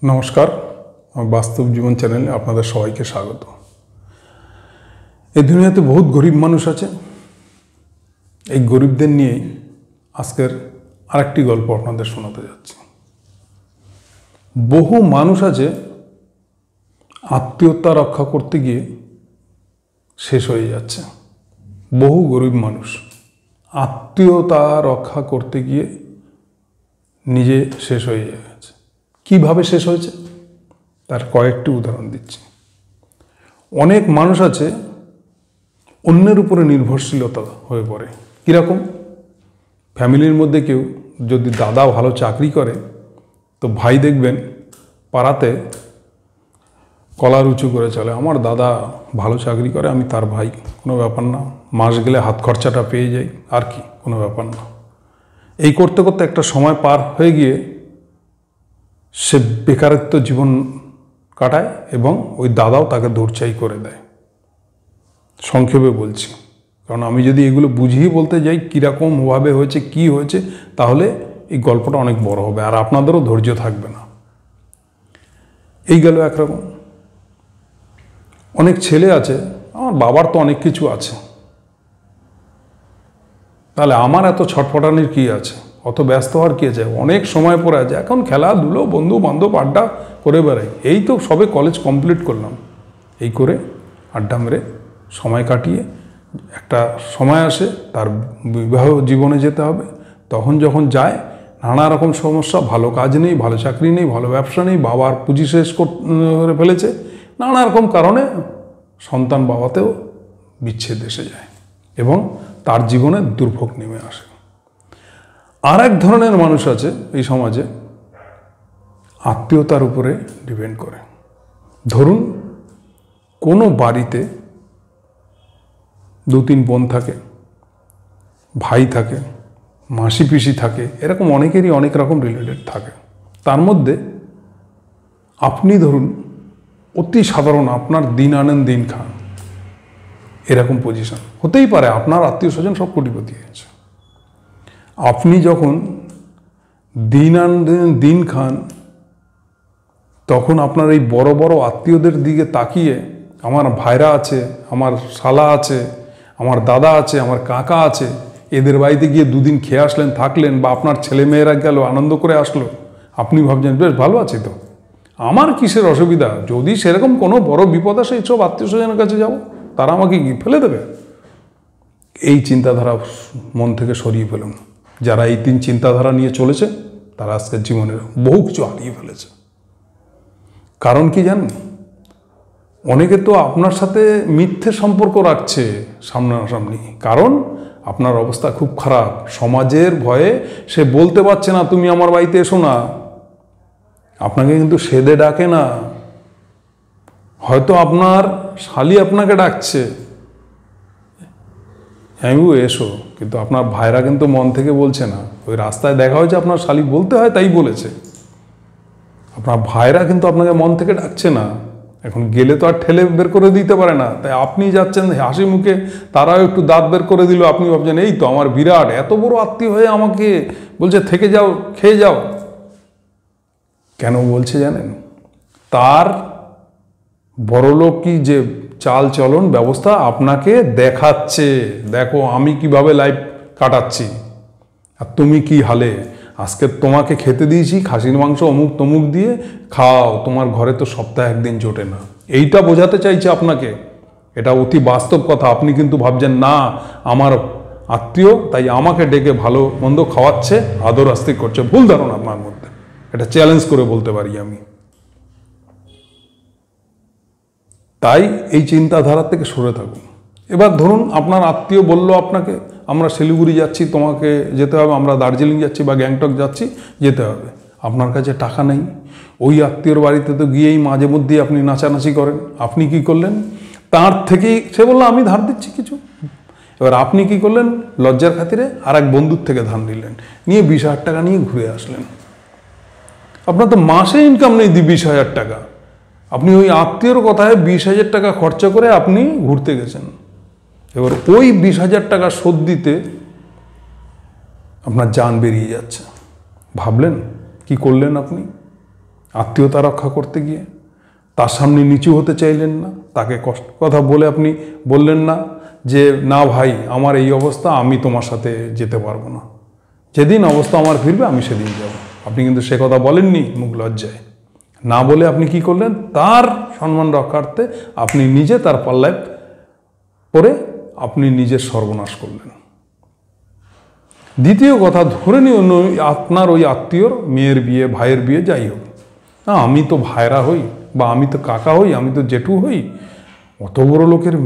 নমস্কার, বাস্তব জীবন চ্যানেলে আপনাদের সবাইকে স্বাগত। এই দুনিয়াতে বহুত গরিব মানুষ আছে। এই গরিবদের নিয়েই আজকের আরেকটি গল্প আপনাদের শোনাতে যাচ্ছি। বহু মানুষ আছে আত্মীয়তা রক্ষা করতে গিয়ে শেষ হয়ে যাচ্ছে। বহু গরিব মানুষ আত্মীয়তা রক্ষা করতে গিয়ে নিজে শেষ হয়ে গেছে। কিভাবে শেষ হয়েছে তার কয়েকটি উদাহরণ দিচ্ছি। অনেক মানুষ আছে অন্যের উপরে নির্ভরশীলতা হয়ে পড়ে। কীরকম? ফ্যামিলির মধ্যে কেউ যদি দাদা ভালো চাকরি করে তো ভাই দেখবেন পাড়াতে কলার উঁচু করে চলে, আমার দাদা ভালো চাকরি করে, আমি তার ভাই, কোনো ব্যাপার না, মাস গেলে হাত খরচাটা পেয়ে যাই, আর কি, কোনো ব্যাপার না। এই করতে করতে একটা সময় পার হয়ে গিয়ে সে বেকারত্ব জীবন কাটায় এবং ওই দাদাও তাকে দৌড়চাই করে দেয়। সংক্ষেপে বলছি, কারণ আমি যদি এগুলো বুঝিয়ে বলতে যাই কীরকমভাবে হয়েছে, কি হয়েছে, তাহলে এই গল্পটা অনেক বড় হবে আর আপনাদেরও ধৈর্য থাকবে না। এই গেল একরকম। অনেক ছেলে আছে, আমার বাবার তো অনেক কিছু আছে, তাহলে আমার এত ছটফটানির কী আছে, অত ব্যস্ত হওয়ার কী আছে, অনেক সময় পড়ে আছে, এখন খেলাধুলো, বন্ধু বান্ধব, আড্ডা করে বেড়াই, এই তো সবে কলেজ কমপ্লিট করলাম, এই করে আড্ডা মেরে সময় কাটিয়ে একটা সময় আসে তার বিবাহ জীবনে যেতে হবে। তখন যখন যায় নানা রকম সমস্যা, ভালো কাজ নেই, ভালো চাকরি নেই, ভালো ব্যবসা নেই, বাবার পুঁজি শেষ করে ফেলেছে, নানা রকম কারণে সন্তান বাবাতেও বিচ্ছেদ এসে যায় এবং তার জীবনে দুর্ভোগ নেমে আসে। আর এক ধরনের মানুষ আছে এই সমাজে, আত্মীয়তার উপরে ডিপেন্ড করে। ধরুন কোনো বাড়িতে 2-3 বোন থাকে, ভাই থাকে, মাসি পিসি থাকে, এরকম অনেকেরই অনেক রকম রিলেটেড থাকে। তার মধ্যে আপনি ধরুন অতি সাধারণ, আপনার দিন আনেন দিন খান, এরকম পজিশন হতেই পারে, আপনার আত্মীয় স্বজন সব কোটিপতি হয়েছে। আপনি যখন দিন আনেন দিন খান তখন আপনার এই বড় বড় আত্মীয়দের দিকে তাকিয়ে, আমার ভাইরা আছে, আমার শালা আছে, আমার দাদা আছে, আমার কাকা আছে, এদের বাড়িতে গিয়ে 2 দিন খেয়ে আসলেন, থাকলেন, বা আপনার ছেলেমেয়েরা গেল আনন্দ করে আসলো, আপনি ভাবছেন বেশ ভালো আছি তো, আমার কিসের অসুবিধা, যদি সেরকম কোনো বড় বিপদ আসে এইসব আত্মীয় স্বজনের কাছে যাব, তারা আমাকে কি ফেলে দেবে? এই চিন্তাধারা মন থেকে সরিয়ে ফেলুন। যারা এই 3 চিন্তাধারা নিয়ে চলেছে তারা আজকের জীবনের বহু কিছু হারিয়ে ফেলেছে। কারণ কি জানেন? অনেকে তো আপনার সাথে মিথ্যে সম্পর্ক রাখছে সামনাসামনি, কারণ আপনার অবস্থা খুব খারাপ, সমাজের ভয়ে সে বলতে পারছে না তুমি আমার বাড়িতে এসো না, আপনাকে কিন্তু সেদে ডাকে না, হয়তো আপনার শালি আপনাকে ডাকছে, হ্যাঁ এসো, কিন্তু আপনার ভাইরা কিন্তু মন থেকে বলছে না। ওই রাস্তায় দেখা হয়েছে, আপনার শালি বলতে হয় তাই বলেছে, আপনার ভাইরা কিন্তু আপনাকে মন থেকে ডাকছে না। এখন গেলে তো আর ঠেলে বের করে দিতে পারে না, তাই আপনি যাচ্ছেন হাসি মুখে, তারাও একটু দাঁত বের করে দিল, আপনি ভাবছেন এই তো আমার বিরাট এত বড় আত্মীয় হয়ে আমাকে বলছে থেকে যাও, খেয়ে যাও। কেন বলছে জানেন? তার বড়লোকি যে চাল চলন ব্যবস্থা আপনাকে দেখাচ্ছে, দেখো আমি কিভাবে লাইফ কাটাচ্ছি আর তুমি কি হালে, আজকে তোমাকে খেতে দিয়েছি খাসির মাংস অমুক তমুক দিয়ে, খাও, তোমার ঘরে তো সপ্তাহে 1 দিন জোটে না। এইটা বোঝাতে চাইছে আপনাকে, এটা অতি বাস্তব কথা। আপনি কিন্তু ভাবছেন না আমার আত্মীয় তাই আমাকে ডেকে ভালো মন্দ খাওয়াচ্ছে, আদর আস্তি করছে, ভুল ধারণা আপনার মধ্যে, এটা চ্যালেঞ্জ করে বলতে পারি আমি। তাই এই চিন্তাধারা থেকে সরে থাকুন। এবার ধরুন আপনার আত্মীয় বলল আপনাকে আমরা শিলিগুড়ি যাচ্ছি, তোমাকে যেতে হবে, আমরা দার্জিলিং যাচ্ছি বা গ্যাংটক যাচ্ছি, যেতে হবে, আপনার কাছে টাকা নেই। ওই আত্মীয়র বাড়িতে তো গিয়েই মাঝে মধ্যেই আপনি নাচানাচি করেন, আপনি কি করলেন, তার থেকেই সে বললো আমি ধার দিচ্ছি কিছু, এবার আপনি কি করলেন, লজ্জার খাতিরে আর এক বন্ধুর থেকে ধার নিলেন, নিয়ে 20,000 টাকা নিয়ে ঘুরে আসলেন। আপনার তো মাসে ইনকাম নেই 20,000 টাকা, আপনি ওই আত্মীয়র কথায় 20,000 টাকা খরচা করে আপনি ঘুরতে গেছেন। এবার ওই 20,000 টাকা শোধ দিতে আপনার জান বেরিয়ে যাচ্ছে। ভাবলেন কি করলেন আপনি? আত্মীয়তা রক্ষা করতে গিয়ে তার সামনে নিচু হতে চাইলেন না, তাকে কষ্ট কথা বলে আপনি বললেন না যে না ভাই আমার এই অবস্থা, আমি তোমার সাথে যেতে পারবো না, যেদিন অবস্থা আমার ফিরবে আমি সেদিন যাব। আপনি কিন্তু সে কথা বলেননি মুখ লজ্জায়। না বলে আপনি কি করলেন, তার সম্মান রক্ষার্থে আপনি নিজে তার পাল্লায় পরে আপনি নিজের সর্বনাশ করলেন। দ্বিতীয় কথা, ধরে নিন আপনার ওই আত্মীয়র মেয়ের বিয়ে, ভাইয়ের বিয়ে, যাই হোক, না আমি তো ভাইরা হই বা আমি তো কাকা হই, আমি তো জেঠু হই, অত বড় লোকের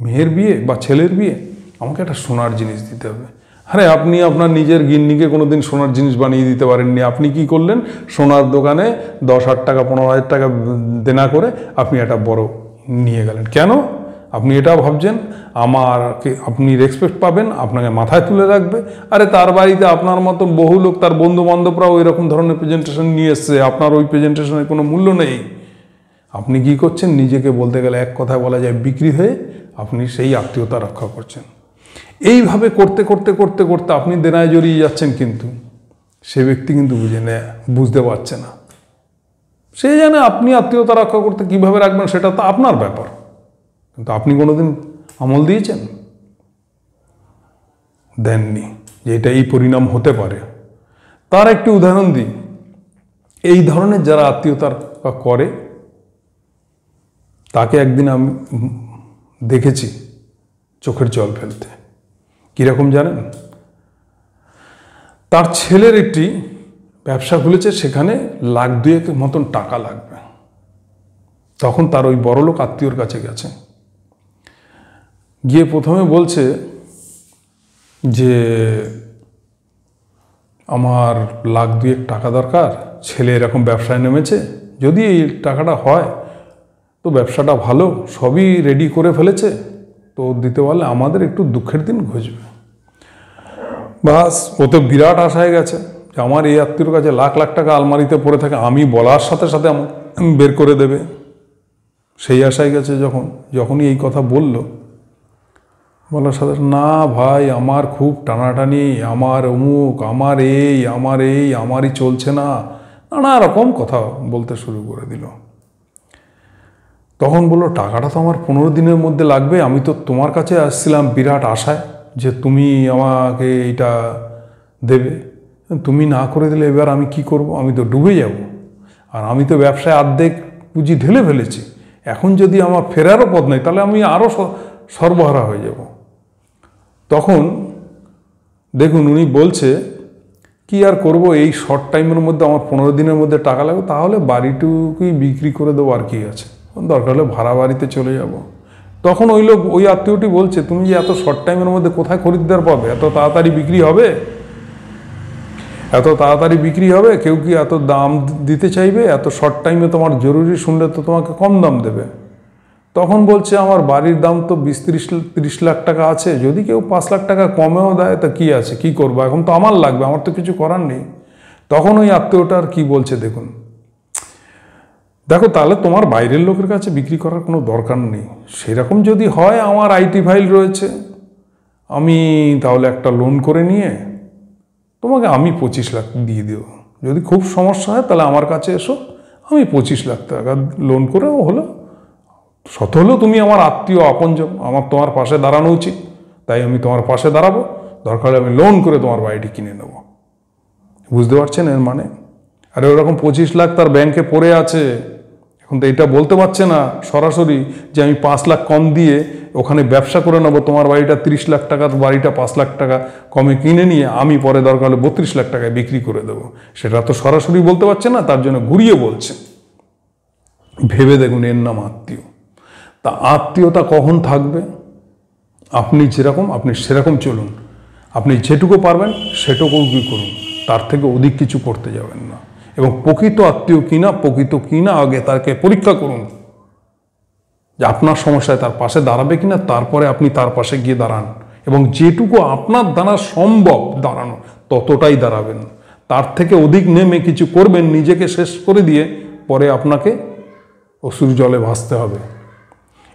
মেয়ের বিয়ে বা ছেলের বিয়ে, আমাকে একটা সোনার জিনিস দিতে হবে। আরে আপনি আপনার নিজের গিন্নিকে কোনোদিন সোনার জিনিস বানিয়ে দিতে পারেননি, আপনি কি করলেন, সোনার দোকানে 10,000 টাকা 15,000 টাকা দেনা করে আপনি একটা বড় নিয়ে গেলেন। কেন? আপনি এটা ভাবছেন আমাকে আপনি রেসপেক্ট পাবেন, আপনাকে মাথায় তুলে রাখবে। আরে তার বাড়িতে আপনার মতো বহু লোক, তার বন্ধু বান্ধবরাও ওই রকম ধরনের প্রেজেন্টেশন নিয়ে এসছে, আপনার ওই প্রেজেন্টেশনের কোনো মূল্য নেই। আপনি কি করছেন, নিজেকে বলতে গেলে এক কথায় বলা যায় বিক্রি হয়ে আপনি সেই আত্মীয়তা রক্ষা করছেন। এইভাবে করতে করতে করতে করতে আপনি দেনায় জড়িয়ে যাচ্ছেন, কিন্তু সে ব্যক্তি কিন্তু বুঝতে পারছে না। সে জানে আপনি আত্মীয়তা রক্ষা করতে কীভাবে রাখবেন সেটা তো আপনার ব্যাপার, কিন্তু আপনি কোনোদিন আমল দিয়েছেন? দেননি যে এটা এই পরিণাম হতে পারে। তার একটি উদাহরণ দিই। এই ধরনের যারা আত্মীয়তা করে তাকে একদিন আমি দেখেছি চোখের জল ফেলতে। কীরকম জানেন? তার ছেলের একটি ব্যবসা খুলেছে, সেখানে 1,02,000 মতন টাকা লাগবে। তখন তার ওই বড়লোক আত্মীয়র কাছে গেছে, গিয়ে প্রথমে বলছে যে আমার 1,02,000 টাকা দরকার, ছেলে এরকম ব্যবসায় নেমেছে, যদি এই টাকাটা হয় তো ব্যবসাটা ভালো, সবই রেডি করে ফেলেছে, তো দিতে পারলে আমাদের একটু দুঃখের দিন ঘুচবে। বাস, ও তো বিরাট আশায় গেছে যে আমার এই আত্মীয়র কাছে লাখ লাখ টাকা আলমারিতে পড়ে থাকে, আমি বলার সাথে সাথে বের করে দেবে, সেই আশায় গেছে। যখনই এই কথা বলার সাথে, না ভাই আমার খুব টানাটানি, আমার অমুক, আমারই চলছে না, নানা রকম কথা বলতে শুরু করে দিল। তখন বললো টাকাটা তো আমার 15 দিনের মধ্যে লাগবে, আমি তো তোমার কাছে আসছিলাম বিরাট আশায় যে তুমি আমাকে এটা দেবে, তুমি না করে দিলে এবার আমি কি করব, আমি তো ডুবে যাব, আর আমি তো ব্যবসায় অর্ধেক পুঁজি ঢেলে ফেলেছি, এখন যদি আমার ফেরারও পথ নেই তাহলে আমি আরও সর্বহারা হয়ে যাব। তখন দেখুন উনি বলছে কি আর করব, এই শর্ট টাইমের মধ্যে আমার 15 দিনের মধ্যে টাকা লাগবে, তাহলে বাড়িটুকুই বিক্রি করে দেবো, আর কি আছে, দরকার হলে ভাড়া বাড়িতে চলে যাব। তখন ওই আত্মীয়টি বলছে, তুমি যে এত শর্ট টাইমের মধ্যে কোথায় খরিদ্দার পাবে, এত তাড়াতাড়ি বিক্রি হবে? কেউ কি এত দাম দিতে চাইবে? এত শর্ট টাইমে তোমার জরুরি শুনলে তো তোমাকে কম দাম দেবে। তখন বলছে আমার বাড়ির দাম তো 20-30 লাখ টাকা আছে, যদি কেউ 5 লাখ টাকা কমেও দেয় তা কি আছে, কি করবো, এখন তো আমার লাগবে, আমার তো কিছু করার নেই। তখন ওই আত্মীয়টার কি বলছে দেখো তাহলে তোমার বাইরের লোকের কাছে বিক্রি করার কোনো দরকার নেই, সেরকম যদি হয় আমার আইটি ফাইল রয়েছে, আমি তাহলে একটা লোন করে নিয়ে তোমাকে আমি 25 লাখ দিয়ে দেবো, যদি খুব সমস্যা হয় তাহলে আমার কাছে এসো, আমি 25 লাখ টাকা লোন করেও হলো, শত হলেও তুমি আমার আত্মীয় আপনজন, আমার তোমার পাশে দাঁড়ানো উচিত, তাই আমি তোমার পাশে দাঁড়াবো, দরকার হলে আমি লোন করে তোমার বাড়িটি কিনে নেব। বুঝতে পারছেন এর মানে? আরে ওরকম 25 লাখ তার ব্যাংকে পড়ে আছে, এখন তো এটা বলতে পারছে না সরাসরি যে আমি 5 লাখ কম দিয়ে ওখানে ব্যবসা করে নেবো, তোমার বাড়িটা 30 লাখ টাকার বাড়িটা 5 লাখ টাকা কমে কিনে নিয়ে আমি পরে দরকার হলে 32 লাখ টাকায় বিক্রি করে দেবো, সেটা তো সরাসরি বলতে পারছে না, তার জন্য ঘুরিয়ে বলছে। ভেবে দেখুন, এর নাম আত্মীয়। তা আত্মীয়তা কখন থাকবে? আপনি যেরকম আপনি সেরকম চলুন, আপনি যেটুকু পারবেন সেটুকু করুন, তার থেকে অধিক কিছু করতে যাবেন না। এবং প্রকৃত আত্মীয় কিনা আগে তাকে পরীক্ষা করুন যে আপনার সমস্যায় তার পাশে দাঁড়াবে কিনা, তারপরে আপনি তার পাশে গিয়ে দাঁড়ান, এবং যেটুকু আপনার দ্বারা সম্ভব দাঁড়ানো ততটাই দাঁড়াবেন, তার থেকে অধিক নেমে কিছু করবেন নিজেকে শেষ করে দিয়ে পরে আপনাকে অসুর জলে ভাসতে হবে।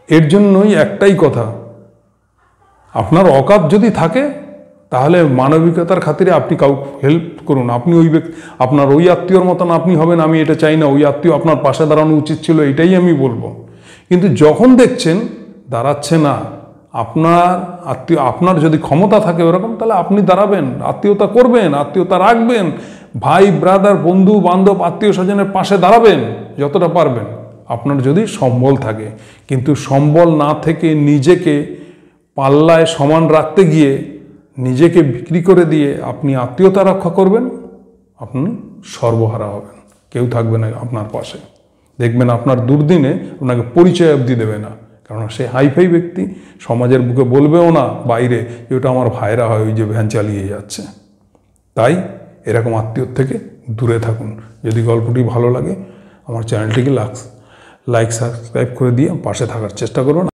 এর জন্যই একটাই কথা, আপনার অকাত যদি থাকে তাহলে মানবিকতার খাতিরে আপনি কাউকে হেল্প করুন। আপনি ওই ব্যক্তি, আপনার ওই আত্মীয়র মতন আপনি হবেন, আমি এটা চাই না। ওই আত্মীয় আপনার পাশে দাঁড়ানো উচিত ছিল, এটাই আমি বলবো। কিন্তু যখন দেখছেন দাঁড়াচ্ছে না, আপনার আত্মীয়, আপনার যদি ক্ষমতা থাকে ওরকম, তাহলে আপনি দাঁড়াবেন, আত্মীয়তা করবেন, আত্মীয়তা রাখবেন, ভাই ব্রাদার বন্ধু বান্ধব আত্মীয় স্বজনের পাশে দাঁড়াবেন যতটা পারবেন, আপনার যদি সম্বল থাকে। কিন্তু সম্বল না থেকে নিজেকে পাল্লায় সমান রাখতে গিয়ে নিজেকে বিক্রি করে দিয়ে আপনি আত্মীয়তা রক্ষা করবেন, আপনি সর্বহারা হবেন, কেউ থাকবে না আপনার পাশে। দেখবেন আপনার দুর্দিনে আপনাকে পরিচয় অবধি দেবে না, কারণ সে হাইফাই ব্যক্তি, সমাজের বুকে বলবেও না বাইরে যে ওটা আমার ভাইরা হয়, ওই যে ভ্যান চালিয়ে যাচ্ছে। তাই এরকম আত্মীয়র থেকে দূরে থাকুন। যদি গল্পটি ভালো লাগে আমার চ্যানেলটিকে লাইক সাবস্ক্রাইব করে দিয়ে পাশে থাকার চেষ্টা করুন।